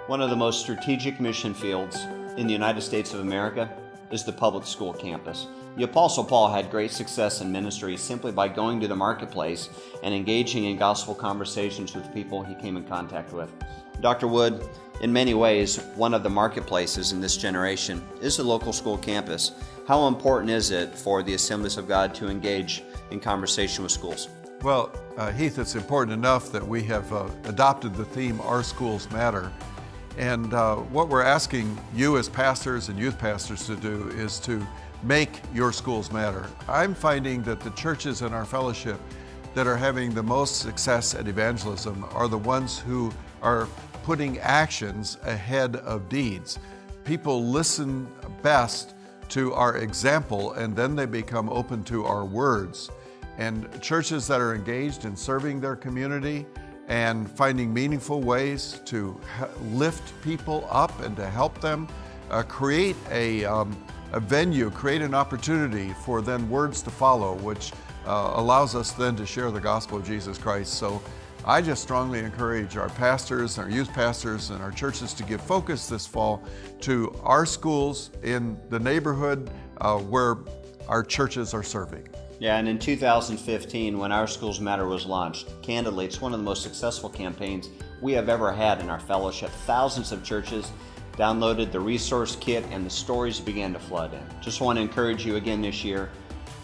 One of the most strategic mission fields in the United States of America is the public school campus. The Apostle Paul had great success in ministry simply by going to the marketplace and engaging in gospel conversations with people he came in contact with. Dr. Wood, in many ways, one of the marketplaces in this generation is the local school campus. How important is it for the Assemblies of God to engage in conversation with schools? Well, Heath, it's important enough that we have adopted the theme, Our Schools Matter. And what we're asking you as pastors and youth pastors to do is to make your schools matter. I'm finding that the churches in our fellowship that are having the most success at evangelism are the ones who are putting actions ahead of deeds. People listen best to our example, and then they become open to our words. And churches that are engaged in serving their community and finding meaningful ways to lift people up and to help them create a venue, create an opportunity for then words to follow, which allows us then to share the gospel of Jesus Christ. So I just strongly encourage our pastors, our youth pastors, and our churches to give focus this fall to our schools in the neighborhood where our churches are serving. Yeah, and in 2015, when Our Schools Matter was launched, candidly, it's one of the most successful campaigns we have ever had in our fellowship. Thousands of churches downloaded the resource kit and the stories began to flood in. Just want to encourage you again this year,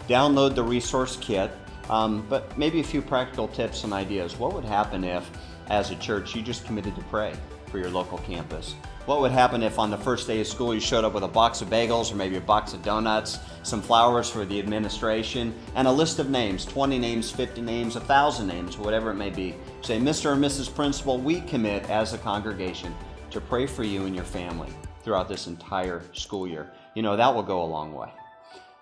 download the resource kit, but maybe a few practical tips and ideas. What would happen if, as a church, you just committed to pray for your local campus? What would happen if on the first day of school you showed up with a box of bagels or maybe a box of donuts, some flowers for the administration, and a list of names, 20 names, 50 names, 1,000 names, whatever it may be. Say, Mr. or Mrs. Principal, we commit as a congregation to pray for you and your family throughout this entire school year. You know, that will go a long way.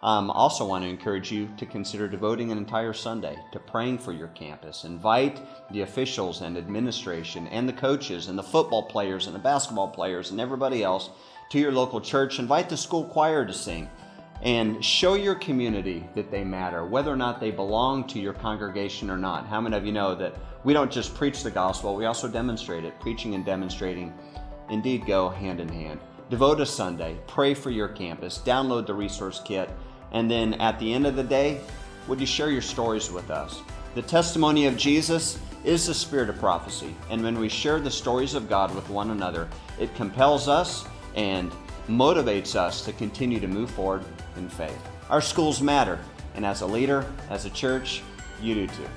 Also want to encourage you to consider devoting an entire Sunday to praying for your campus. Invite the officials and administration and the coaches and the football players and the basketball players and everybody else to your local church. Invite the school choir to sing and show your community that they matter, whether or not they belong to your congregation or not. How many of you know that we don't just preach the gospel, we also demonstrate it. Preaching and demonstrating indeed go hand in hand. Devote a Sunday, pray for your campus, download the resource kit, and then at the end of the day, would you share your stories with us? The testimony of Jesus is the spirit of prophecy, and when we share the stories of God with one another, it compels us and motivates us to continue to move forward in faith. Our schools matter, and as a leader, as a church, you do too.